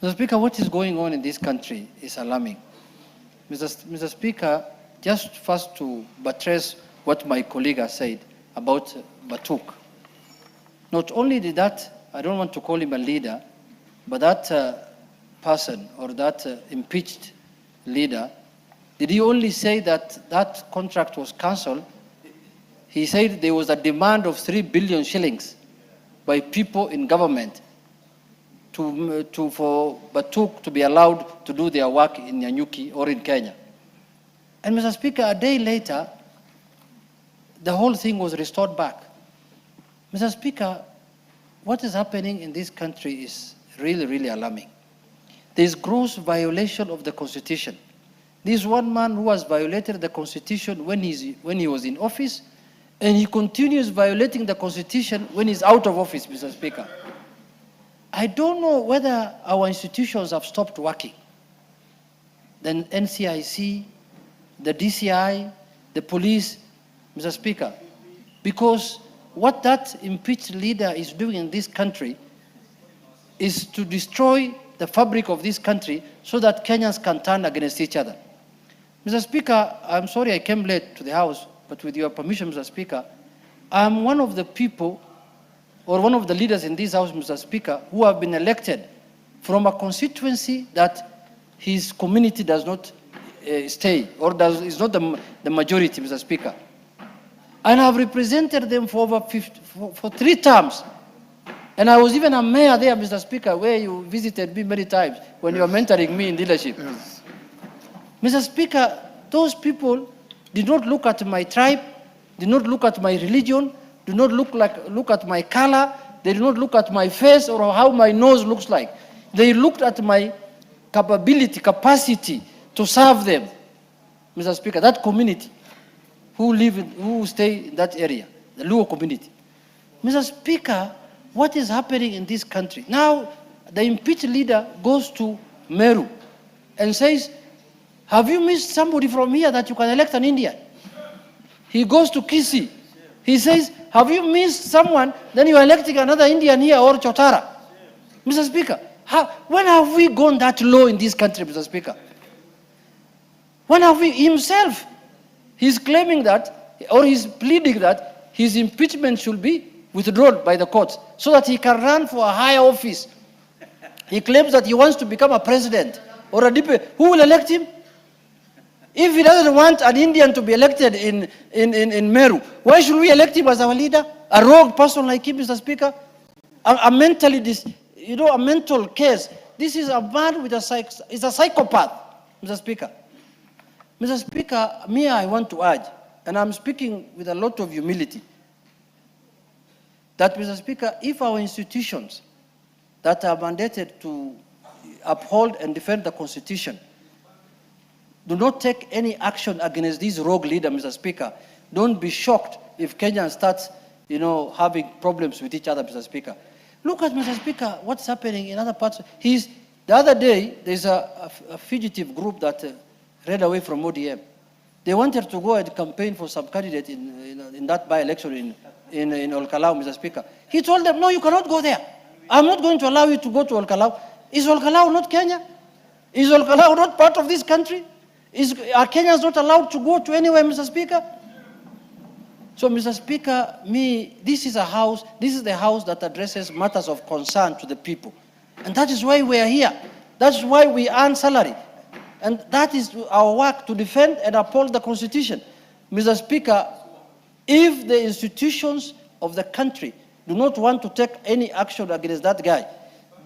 Mr. Speaker, what is going on in this country is alarming. Mr. Speaker, just first to buttress what my colleague has said about Batuk. Not only did that, I don't want to call him a leader, but that person or that impeached leader, did he only say that that contract was cancelled? He said there was a demand of 3 billion shillings by people in government for Batuk to be allowed to do their work in Nyanyuki or in Kenya. And Mr. Speaker, a day later, the whole thing was restored back. Mr. Speaker, what is happening in this country is really, really alarming. There is gross violation of the Constitution. This is one man who has violated the Constitution when he was in office, and he continues violating the Constitution when he's out of office, Mr. Speaker. I don't know whether our institutions have stopped working. The NCIC, the DCI, the police, Mr. Speaker, because what that impeached leader is doing in this country is to destroy the fabric of this country so that Kenyans can turn against each other. Mr. Speaker, I'm sorry I came late to the House, but with your permission, Mr. Speaker, I'm one of the people or one of the leaders in this House, Mr. Speaker, who have been elected from a constituency that his community does not stay or is not the majority, Mr. Speaker. And I've represented them for over 3 terms. And I was even a mayor there, Mr. Speaker, where you visited me many times when you were mentoring me in leadership. Yes. Mr. Speaker, those people did not look at my tribe, did not look at my religion, did not look at my color, they did not look at my face or how my nose looks like. They looked at my capacity to serve them, Mr. Speaker, that community who stay in that area, the Luo community. Mr. Speaker, what is happening in this country? Now, the impeached leader goes to Meru and says, have you missed somebody from here that you can elect an Indian? He goes to Kisii. He says, have you missed someone, then you are electing another Indian here or Chotara? Mr. Speaker, when have we gone that low in this country, Mr. Speaker? When have we, himself, he's claiming that, or he's pleading that his impeachment should be withdrawn by the courts so that he can run for a higher office. He claims that he wants to become a president or a deputy. Who will elect him? If he doesn't want an Indian to be elected in Meru, why should we elect him as our leader? A rogue person like him, Mr. Speaker? A mental case. This is a man with is a psychopath, Mr. Speaker. Mr. Speaker, I want to urge, and I'm speaking with a lot of humility, that, Mr. Speaker, if our institutions that are mandated to uphold and defend the Constitution do not take any action against this rogue leader, Mr. Speaker, don't be shocked if Kenya starts, having problems with each other, Mr. Speaker. Look at, Mr. Speaker, what's happening in other parts. The other day, there's a fugitive group that ran away from ODM. They wanted to go and campaign for some candidate in that by-election in Olkalau, Mr. Speaker. He told them, no, you cannot go there. I'm not going to allow you to go to Olkalau. Is Olkalau not Kenya? Is Olkalau not part of this country? Are Kenyans not allowed to go to anywhere, Mr. Speaker? So, Mr. Speaker, this is the house that addresses matters of concern to the people. And that is why we are here. That's why we earn salary. And that is our work, to defend and uphold the Constitution. Mr. Speaker, if the institutions of the country do not want to take any action against that guy,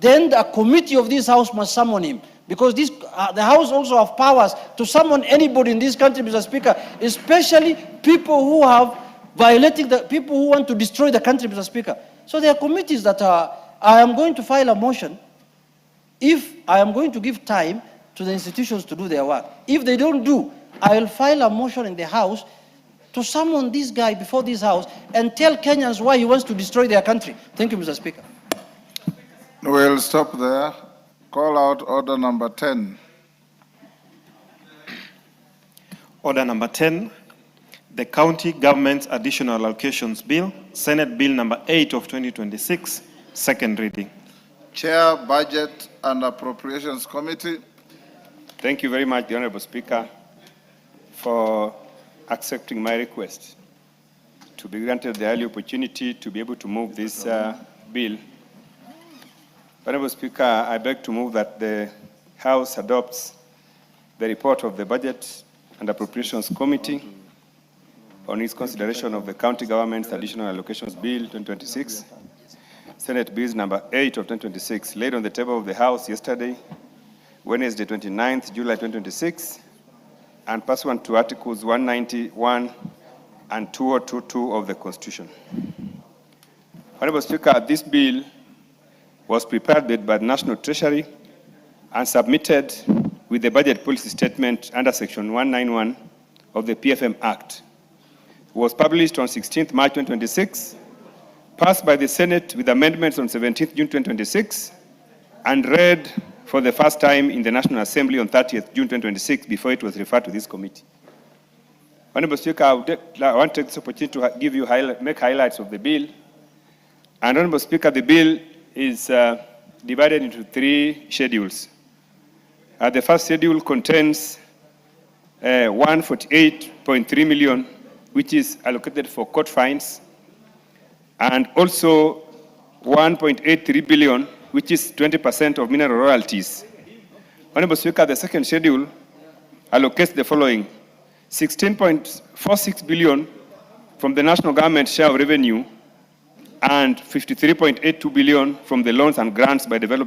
then a committee of this house must summon him. Because the House also have powers to summon anybody in this country, Mr. Speaker, especially people who have violated people who want to destroy the country, Mr. Speaker. So there are committees that I am going to file a motion if I am going to give time to the institutions to do their work. If they don't do, I will file a motion in the House to summon this guy before this House and tell Kenyans why he wants to destroy their country. Thank you, Mr. Speaker. We'll stop there. Call out order number 10. Order number 10, the County Government Additional Allocations Bill, Senate Bill number 8 of 2026, second reading. Chair, Budget and Appropriations Committee. Thank you very much, the Honorable Speaker, for accepting my request to be granted the early opportunity to be able to move this bill. Honorable Speaker, I beg to move that the House adopts the report of the Budget and Appropriations Committee on its consideration of the County Government's Additional Allocations Bill 2026, Senate Bills number 8 of 2026, laid on the table of the House yesterday, Wednesday, 29th July 2026, and pursuant to Articles 191 and 2022 of the Constitution. Honorable Speaker, this bill was prepared by the National Treasury and submitted with the budget policy statement under Section 191 of the PFM Act. It was published on 16th March 2026, passed by the Senate with amendments on 17th June 2026, and read for the first time in the National Assembly on 30th June 2026 before it was referred to this committee. Honorable Speaker, I want to take this opportunity to give you make highlights of the bill. And Honorable Speaker, the bill is divided into 3 schedules. The first schedule contains 148.3 million, which is allocated for court fines, and also 1.83 billion, which is 20% of mineral royalties. Honorable Speaker, the second schedule allocates the following: 16.46 billion from the national government share of revenue and 53.82 billion from the loans and grants by development